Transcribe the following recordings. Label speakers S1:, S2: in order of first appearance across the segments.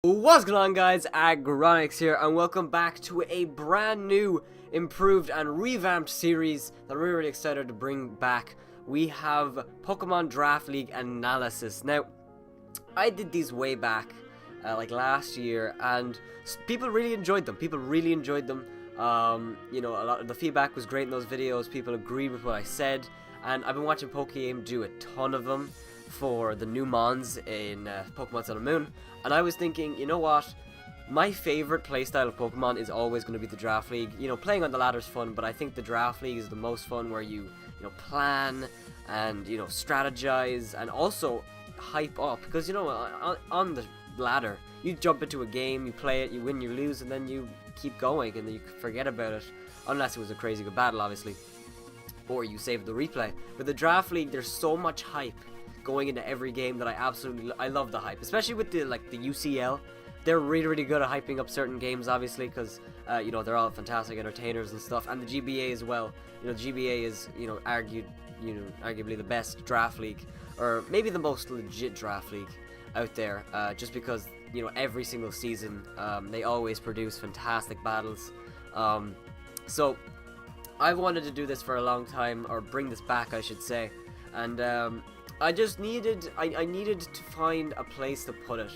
S1: What's going on, guys? Agronix here, and welcome back to a brand new, improved and revamped series that we're really excited to bring back. We have Pokemon Draft League Analysis. Now, I did these way back, like last year, and people really enjoyed them. You know, a lot of the feedback was great in those videos. People agreed with what I said, and I've been watching PokeAim do a ton of them for the new Mons in Pokemon Sun and Moon, and I was thinking, you know what, my favorite playstyle of Pokemon is always going to be the Draft League. You know, playing on the ladder's fun, but I think the Draft League is the most fun, where you plan and, you know, strategize and also hype up, because, you know, on the ladder, you jump into a game, you play it, you win, you lose, and then you keep going, and then you forget about it, unless it was a crazy good battle, obviously, or you save the replay. But the Draft League, there's so much hype going into every game that I love the hype, especially with the UCL. They're really good at hyping up certain games, obviously, because you know, they're all fantastic entertainers and stuff, and the GBA as well. You know, GBA is, you know, arguably the best draft league, or maybe the most legit draft league out there, just because, you know, every single season they always produce fantastic battles. So I've wanted to do this for a long time, or bring this back, I should say, and I just needed to find a place to put it,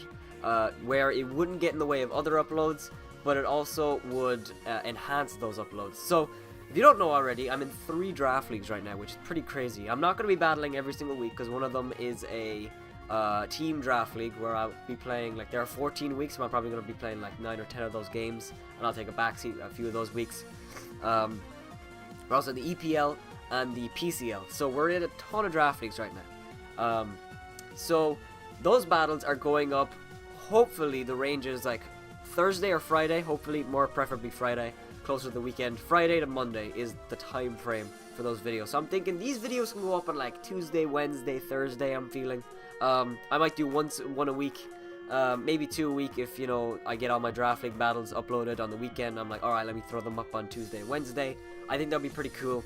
S1: where it wouldn't get in the way of other uploads, but it also would enhance those uploads. So, if you don't know already, I'm in 3 draft leagues right now, which is pretty crazy. I'm not going to be battling every single week, because one of them is a team draft league, where I'll be playing, like, there are 14 weeks, so I'm probably going to be playing like 9 or 10 of those games, and I'll take a backseat a few of those weeks. We're also in the EPL and the PCL, so we're in a ton of draft leagues right now. So those battles are going up. Hopefully the range is like Thursday or Friday, hopefully more preferably Friday, closer to the weekend. Friday to Monday is the time frame for those videos, so I'm thinking these videos can go up on like Tuesday, Wednesday, Thursday. I'm feeling I might do one a week, maybe 2 a week if, you know, I get all my draft league battles uploaded on the weekend. I'm like, alright, let me throw them up on Tuesday and Wednesday. I think that'd be pretty cool.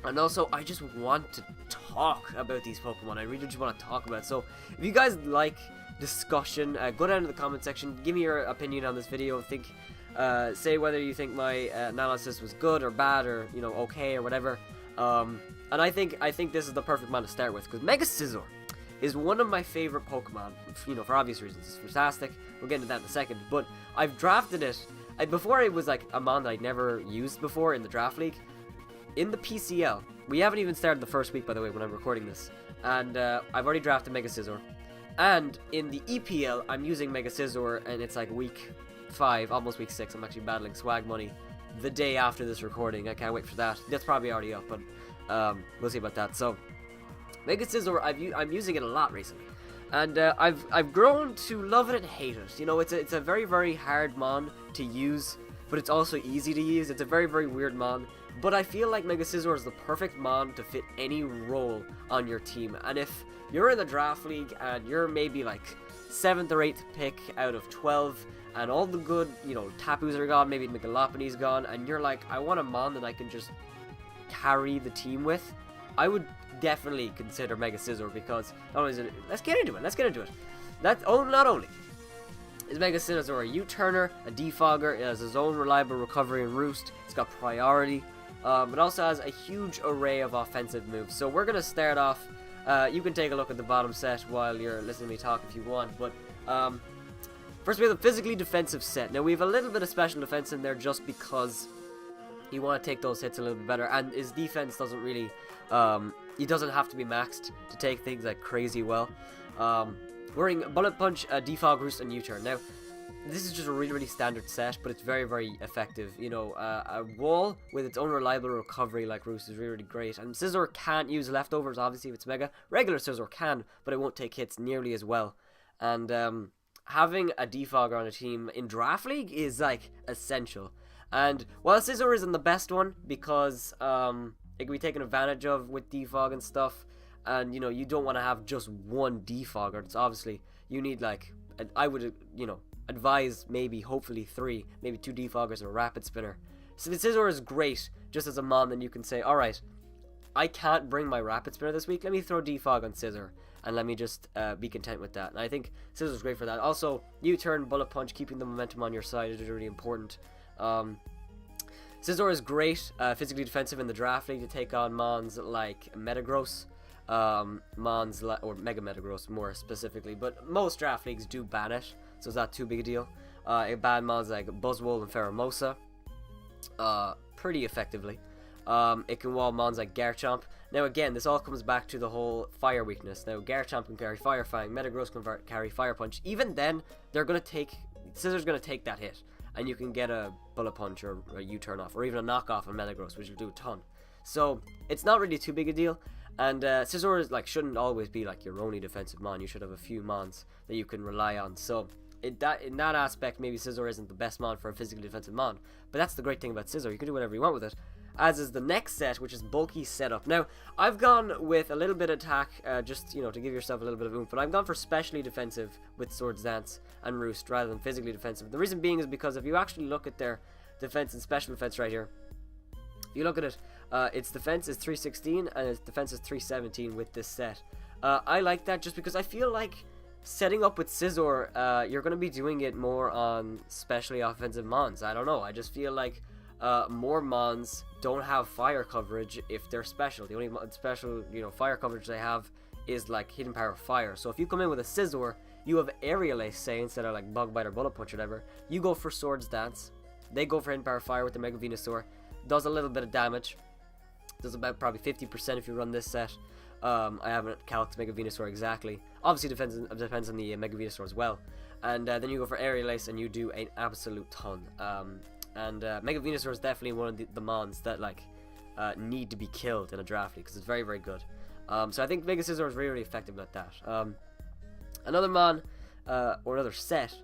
S1: And also, I just want to talk about these Pokemon. I really just want to talk about it. So, if you guys like discussion, go down to the comment section, give me your opinion on this video. Say whether you think my analysis was good or bad, or, you know, okay or whatever. And I think this is the perfect one to start with, because Mega Scizor is one of my favorite Pokemon. You know, for obvious reasons. It's fantastic. We'll get into that in a second. But I've drafted it. Before, it was like a mon that I'd never used before in the draft league. In the PCL, we haven't even started the first week, by the way, when I'm recording this, and I've already drafted Mega Scizor. And in the EPL, I'm using Mega Scizor, and it's like week 5, almost week 6. I'm actually battling Swag Money the day after this recording. I can't wait for that. That's probably already up, but we'll see about that. So, Mega Scizor, I'm using it a lot recently, and I've grown to love it and hate it. You know, it's a very hard mon to use, but it's also easy to use. It's a very weird mon. But I feel like Mega Scizor is the perfect mon to fit any role on your team. And if you're in the draft league and you're maybe like 7th or 8th pick out of 12, and all the good, you know, Tapus are gone, maybe Megalopody's gone, and you're like, I want a mon that I can just carry the team with, I would definitely consider Mega Scizor, because not only is it, let's get into it. Not only is Mega Scizor a U-turner, a defogger, it has his own reliable recovery and roost, it's got priority. It also has a huge array of offensive moves. So we're going to start off. You can take a look at the bottom set while you're listening to me talk if you want. But first we have the physically defensive set. Now we have a little bit of special defense in there just because you want to take those hits a little bit better. And his defense doesn't really, he doesn't have to be maxed to take things like crazy well. We're in Bullet Punch, Defog, Roost, and U-turn. Now, this is just a really standard set, but it's very effective. You know, a wall with its own reliable recovery like Roost is really great. And Scizor can't use leftovers, obviously, if it's Mega. Regular Scizor can, but it won't take hits nearly as well. And having a defogger on a team in Draft League is, like, essential. And while Scizor isn't the best one, because it can be taken advantage of with defog and stuff, and, you know, you don't want to have just one defogger. It's obviously, you need, like, I would, you know, advise hopefully 3, maybe 2 defoggers and a rapid spinner. So the Scizor is great just as a mon. Then you can say, alright, I can't bring my rapid spinner this week, let me throw defog on Scizor, and let me just be content with that. And I think Scizor's great for that. Also, U-turn, Bullet Punch, keeping the momentum on your side is really important. Scizor is great physically defensive in the draft league to take on mons like Metagross, mons or Mega Metagross more specifically, but most draft leagues do ban it, so it's not too big a deal. It ban mons like Buzzwole and Pheromosa pretty effectively. It can wall mons like Garchomp. Now again, this all comes back to the whole fire weakness. Now Garchomp can carry Fire Fang, Metagross can carry Fire Punch. Even then, Scizor's gonna take that hit, and you can get a Bullet Punch or a U-turn off, or even a knockoff on Metagross, which will do a ton. So it's not really too big a deal. And Scizor is, shouldn't always be your only defensive mon. You should have a few mons that you can rely on. So in that aspect, maybe Scizor isn't the best mon for a physically defensive mon. But that's the great thing about Scizor. You can do whatever you want with it. As is the next set, which is Bulky Setup. Now, I've gone with a little bit of attack, just, to give yourself a little bit of oomph. But I've gone for specially defensive with Swords Dance and Roost rather than physically defensive. The reason being is because if you actually look at their defense and special defense right here, if you look at it, its defense is 316 and its defense is 317 with this set. I like that just because I feel like setting up with Scizor, you're going to be doing it more on specially offensive mons. I don't know. I just feel like more mons don't have fire coverage if they're special. The only special, fire coverage they have is Hidden Power Fire. So if you come in with a Scizor, you have Aerial Ace, say, instead of Bug Bite or Bullet Punch or whatever. You go for Swords Dance. They go for Hidden Power Fire with the Mega Venusaur. Does a little bit of damage. Does about probably 50% if you run this set. I haven't calced Mega Venusaur exactly. Obviously depends on the Mega Venusaur as well. And then you go for Aerial Ace and you do an absolute ton. Mega Venusaur is definitely one of the mons that need to be killed in a draft league because it's very, very good. So I think Mega Scizor is really, really effective at that. Another mon or another set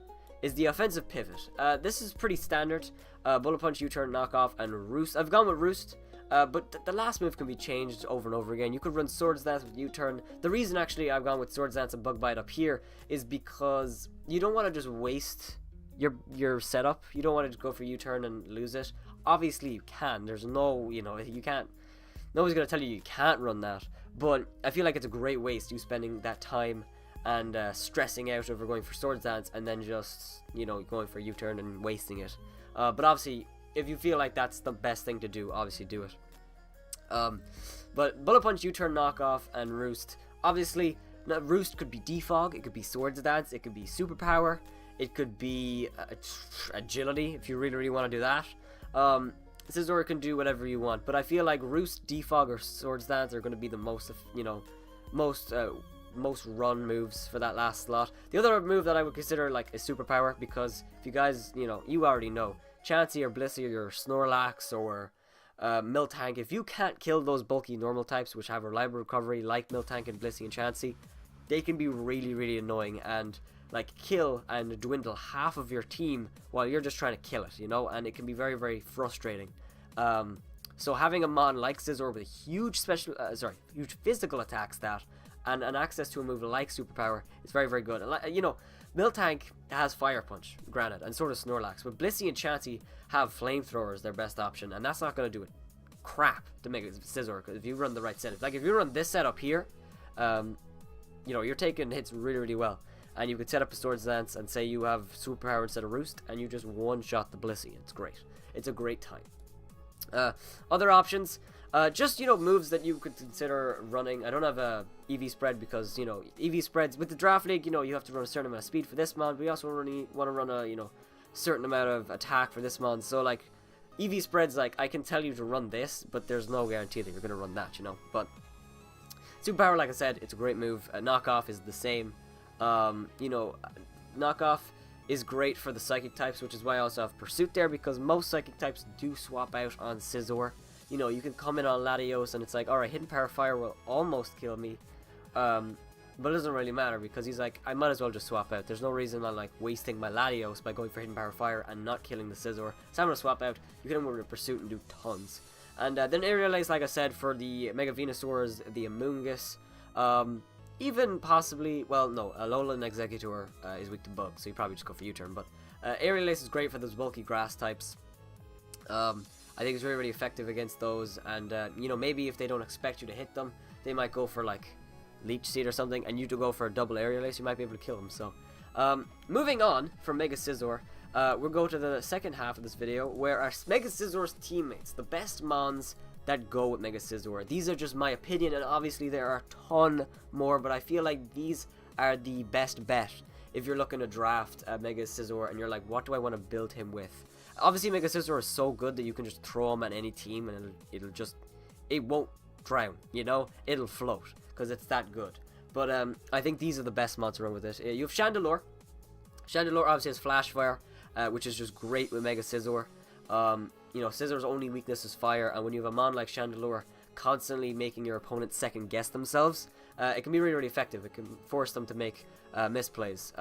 S1: is the Offensive Pivot. This is pretty standard. Bullet Punch, U-turn, Knockoff, and Roost. I've gone with Roost, but the last move can be changed over and over again. You could run Swords Dance with U-turn. The reason actually I've gone with Swords Dance and Bug Bite up here is because you don't want to just waste your setup. You don't want to go for U-turn and lose it. Obviously you can. There's no, you can't. Nobody's going to tell you can't run that. But I feel like it's a great waste, you spending that time and stressing out over going for Swords Dance and then just, going for U-turn and wasting it. But obviously, if you feel like that's the best thing to do, obviously do it. But Bullet Punch, U-turn, Knockoff, and Roost. Obviously, Roost could be Defog, it could be Swords Dance, it could be Superpower, it could be Agility, if you really, really want to do that. Scizor can do whatever you want, but I feel like Roost, Defog, or Swords Dance are going to be the most run moves for that last slot. The other move that I would consider is Superpower, because if you guys, you already know, Chansey or Blissey or Snorlax or Miltank, if you can't kill those bulky normal types which have reliable recovery like Miltank and Blissey and Chansey, they can be really, really annoying and kill and dwindle half of your team while you're just trying to kill it, and it can be very, very frustrating. So having a mon like Scizor with a huge huge physical attack stat and an access to a move like Superpower is very, very good. And Miltank has Fire Punch, granted, and so does Snorlax, but Blissey and Chansey have Flamethrower as their best option, and that's not going to do it crap to make it Scizor, because if you run the right setup. If you run this setup here, you're taking hits really, really well. And you could set up a Swords Dance and say you have Superpower instead of Roost, and you just one-shot the Blissey. It's great. It's a great time. Other options, just, moves that you could consider running. I don't have a EV spread because, EV spreads with the draft league, you have to run a certain amount of speed for this mon. We also want to run a, certain amount of attack for this mon. So, EV spreads, I can tell you to run this, but there's no guarantee that you're going to run that, But Superpower, like I said, it's a great move. Knockoff is the same. Knockoff is great for the Psychic types, which is why I also have Pursuit there, because most Psychic types do swap out on Scizor. You can come in on Latios and it's alright, Hidden Power Fire will almost kill me, but it doesn't really matter, because he's I might as well just swap out. There's no reason I'm wasting my Latios by going for Hidden Power Fire and not killing the Scizor, so I'm going to swap out. You can with a Pursuit and do tons. And then Aerial Ace, like I said, for the Mega Venusaurs, the Amoonguss, even possibly, well, no, Alolan Executor is weak to Bug, so you probably just go for U-turn, but Aerial Ace is great for those bulky grass types. I think it's really, really effective against those, and, maybe if they don't expect you to hit them, they might go for, Leech Seed or something, and you to go for a double aerial ace, you might be able to kill him. So, moving on from Mega Scizor, we'll go to the second half of this video, where our Mega Scizor's teammates, the best mons that go with Mega Scizor. These are just my opinion, and obviously there are a ton more, but I feel like these are the best bet if you're looking to draft Mega Scizor and you're like, what do I want to build him with? Obviously Mega Scizor is so good that you can just throw him at any team and it won't drown, you know? It'll float, because it's that good. But I think these are the best mods to run with it. You have Chandelure. Chandelure obviously has Flash Fire, which is just great with Mega Scizor. You know, Scizor's only weakness is fire, and when you have a mon like Chandelure constantly making your opponent second guess themselves, it can be really, really effective. It can force them to make misplays.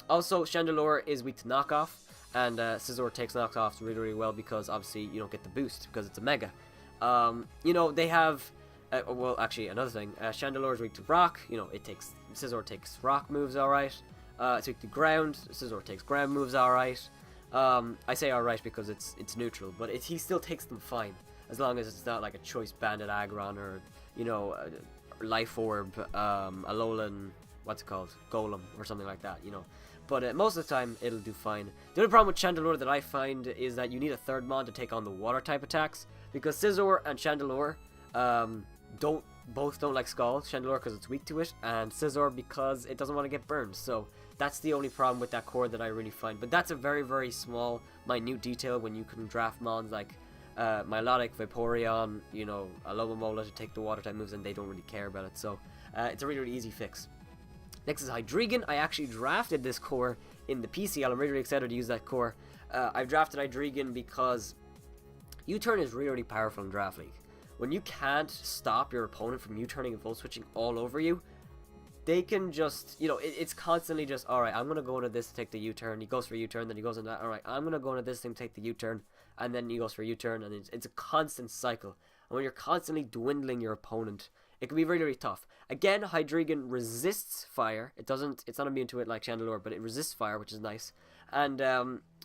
S1: Also, Chandelure is weak to knockoff, and Scizor takes knockoffs really, really well, because obviously you don't get the boost because it's a mega. You know, they have well, actually, another thing, Chandelure is weak to rock. You know, Scizor takes rock moves alright. It's weak to ground. Scizor takes ground moves alright. I say alright because it's neutral, but he still takes them fine, as long as it's not like a Choice Bandit Aggron, or, you know, Life Orb, Alolan, what's it called, Golem, or something like that, you know. But most of the time, it'll do fine. The only problem with Chandelure that I find is that you need a third mon to take on the water type attacks, because Scizor and Chandelure both don't like Scald. Chandelure because it's weak to it, and Scizor because it doesn't want to get burned. So that's the only problem with that core that I really find. But that's a very, very small, minute detail when you can draft mons like Milotic, Vaporeon, you know, Alomomola to take the water type moves, and they don't really care about it. So it's a really, really easy fix. Next is Hydreigon. I actually drafted this core in the PCL. I'm really, really excited to use that core. I've drafted Hydreigon because U-turn is really, really powerful in Draft League. When you can't stop your opponent from U-turning and full switching all over you, they can just, you know, it's constantly just, alright, I'm going to go into this to take the U-turn. He goes for U-turn, then he goes into that. Alright, I'm going to go into this thing to take the U-turn, and then he goes for U-turn, and it's a constant cycle. And when you're constantly dwindling your opponent, it can be really, really tough. Again, Hydreigon resists fire. It's not immune to it like Chandelure, but it resists fire, which is nice. And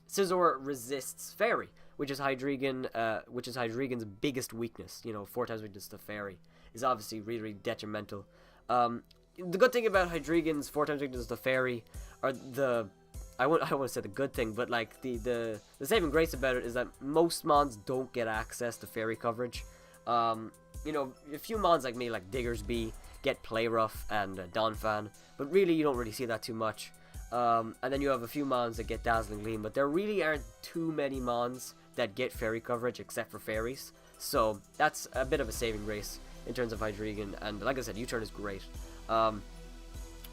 S1: Scizor resists Fairy, which is Hydreigon's biggest weakness. You know, 4 times weakness to Fairy is obviously really, really detrimental. The good thing about Hydreigon's 4 times weakness to Fairy are I don't want to say the good thing, but like the saving grace about it is that most mons don't get access to Fairy coverage. You know, a few mons like me, like Diggersby, get Play Rough and Donphan, but really you don't really see that too much. And then you have a few mons that get Dazzling Gleam, but there really aren't too many mons that get Fairy coverage except for Fairies. So that's a bit of a saving grace in terms of Hydreigon, and like I said, U-turn is great.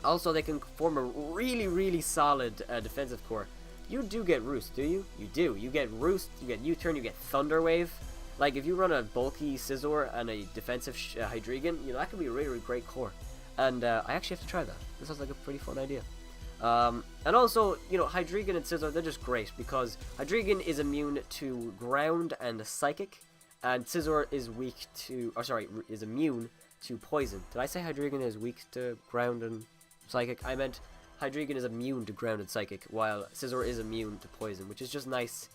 S1: Also, they can form a really, really solid defensive core. You do get Roost, do you? You do. You get Roost, you get U-turn, you get Thunder Wave. Like, if you run a bulky Scizor and a defensive Hydreigon, you know, that could be a really, really great core. And I actually have to try that. This sounds like a pretty fun idea. And also, you know, Hydreigon and Scizor, they're just great, because Hydreigon is immune to Ground and Psychic, and Scizor is is immune to Poison. Did I say Hydreigon is weak to Ground and Psychic? I meant Hydreigon is immune to Ground and Psychic, while Scizor is immune to Poison, which is just nice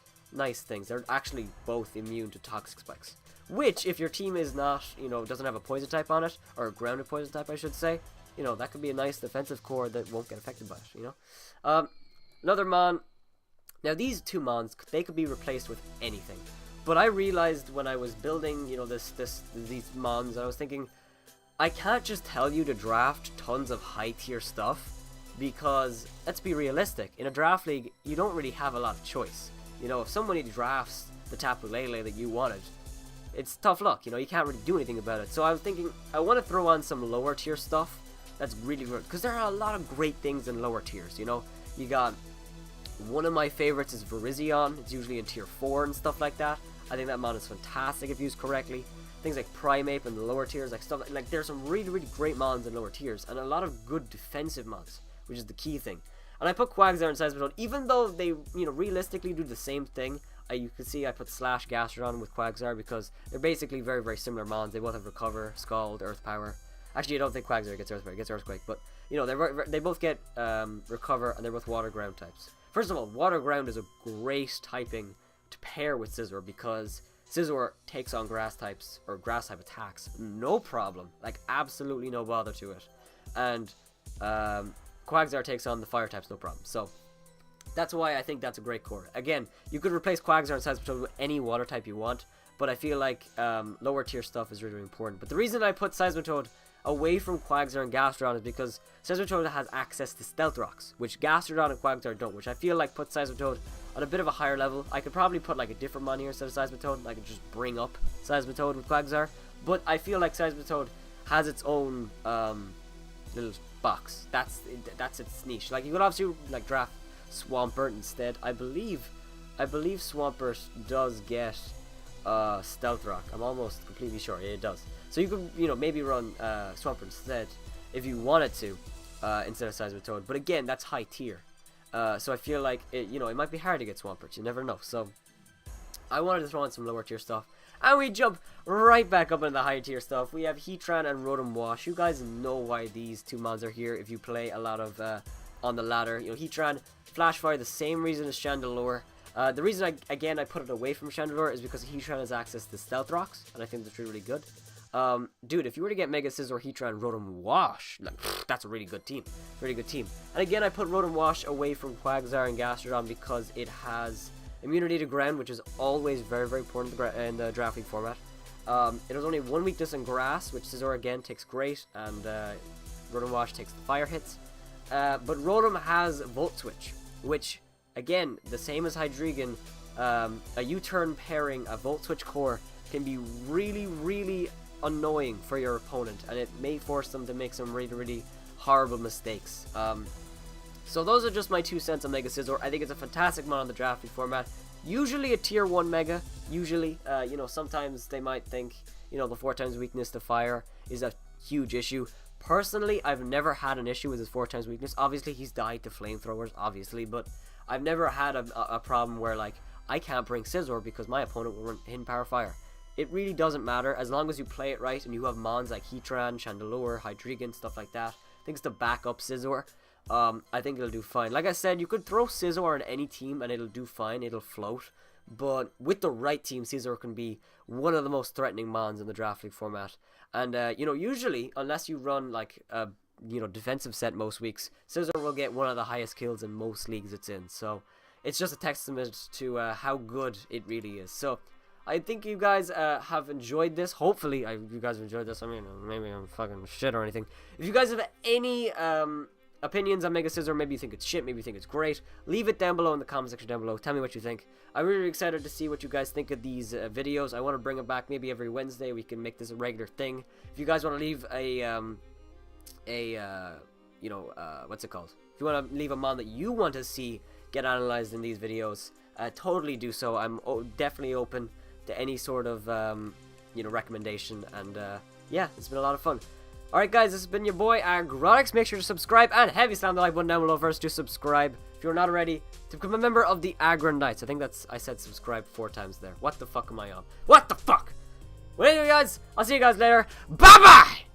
S1: things. They're actually both immune to Toxic Spikes, which, if your team is not, you know, doesn't have a Poison type on it, or a Grounded Poison type, I should say, you know, that could be a nice defensive core that won't get affected by it, you know. Another mon. Now, these two mons, they could be replaced with anything. But I realized when I was building, you know, these mons, I was thinking, I can't just tell you to draft tons of high-tier stuff, because, let's be realistic, in a draft league, you don't really have a lot of choice. You know, if somebody drafts the Tapu Lele that you wanted, it's tough luck, you know, you can't really do anything about it. So I was thinking, I want to throw on some lower tier stuff that's really good, because there are a lot of great things in lower tiers, you know. You got, one of my favorites is Virizion. It's usually in tier 4 and stuff like that. I think that mon is fantastic if used correctly. Things like Primeape in the lower tiers, like stuff like there's some really, really great mons in lower tiers, and a lot of good defensive mons, which is the key thing. And I put Quagsire and Seismitoad, even though they, you know, realistically do the same thing. You can see I put Slash Gastrodon with Quagsire, because they're basically very, very similar mons. They both have Recover, Scald, Earth Power. Actually, I don't think Quagsire gets Earth Power, it gets Earthquake, but, you know, they both get Recover, and they're both Water Ground types. First of all, Water Ground is a great typing to pair with Scizor, because Scizor takes on grass types, or grass type attacks, no problem, like absolutely no bother to it. and Quagsire takes on the fire types no problem. So that's why I think that's a great core. Again, you could replace Quagsire and Scizor with any water type you want, but I feel like lower tier stuff is really important. But the reason I put Scizor away from Quagsire and Gastrodon is because Scizor has access to Stealth Rocks, which Gastrodon and Quagsire don't, which I feel like puts Scizor on a bit of a higher level. I could probably put like a different mon here instead of Scizor. I could just bring up Scizor with Quagsire, but I feel like Scizor has its own little box. That's its niche. Like, you could obviously like draft Swampert instead. I believe Swampert does get Stealth Rock. I'm almost completely sure. Yeah, it does. So you could, maybe run Swampert instead if you wanted to, instead of Scizor. But again, that's high tier. So I feel like it might be hard to get Swampert. You never know. So I wanted to throw in some lower tier stuff. And we jump right back up into the high tier stuff. We have Heatran and Rotom Wash. You guys know why these two mons are here if you play a lot of on the ladder. Heatran, Flash Fire, the same reason as Chandelure. The reason I put it away from Chandelure is because Heatran has access to Stealth Rocks, and I think that's really good. Dude, if you were to get Mega Scizor, Heatran, Rotom Wash, like, that's a really good team. Really good team. And again, I put Rotom Wash away from Quagsire and Gastrodon because it has immunity to ground, which is always very, very important in the Draft League format. It has only one weakness in grass, which Scizor again takes great, and Rotom Wash takes the fire hits. But Rotom has Volt Switch, which, again, the same as Hydreigon, a U-turn pairing, a Volt Switch core, can be really, really annoying for your opponent, and it may force them to make some really, really horrible mistakes. So those are just my 2 cents on Mega Scizor. I think it's a fantastic mon on the Draft League format. Usually a tier 1 Mega. Usually, sometimes they might think, the 4 times weakness to fire is a huge issue. Personally, I've never had an issue with his 4 times weakness. Obviously, he's died to flamethrowers, obviously, but I've never had a problem where, like, I can't bring Scizor because my opponent will run Hidden Power Fire. It really doesn't matter as long as you play it right and you have mons like Heatran, Chandelure, Hydreigon, stuff like that. Things to back up Scizor. I think it'll do fine. Like I said, you could throw Scizor on any team and it'll do fine. It'll float. But with the right team, Scizor can be one of the most threatening mons in the Draft League format. And, usually, unless you run, like, a, defensive set most weeks, Scizor will get one of the highest kills in most leagues it's in. So, it's just a testament to how good it really is. So, I think you guys have enjoyed this. Hopefully, you guys have enjoyed this. I mean, maybe I'm fucking shit or anything. If you guys have any opinions on Mega Scizor, maybe you think it's shit, maybe you think it's great, leave it down below in the comment section down below. Tell me what you think. I'm really excited to see what you guys think of these videos. I want to bring it back maybe every Wednesday. We can make this a regular thing. If you guys want to leave what's it called? If you want to leave a mon that you want to see get analyzed in these videos, totally do so. I'm definitely open to any sort of recommendation, and yeah, it's been a lot of fun. Alright guys, this has been your boy Agronix. Make sure to subscribe and heavy slam the like button down below first to subscribe if you're not already to become a member of the Agron Knights. I said subscribe 4 times there. What the fuck am I on? What the fuck? Well anyway guys, I'll see you guys later. Bye bye!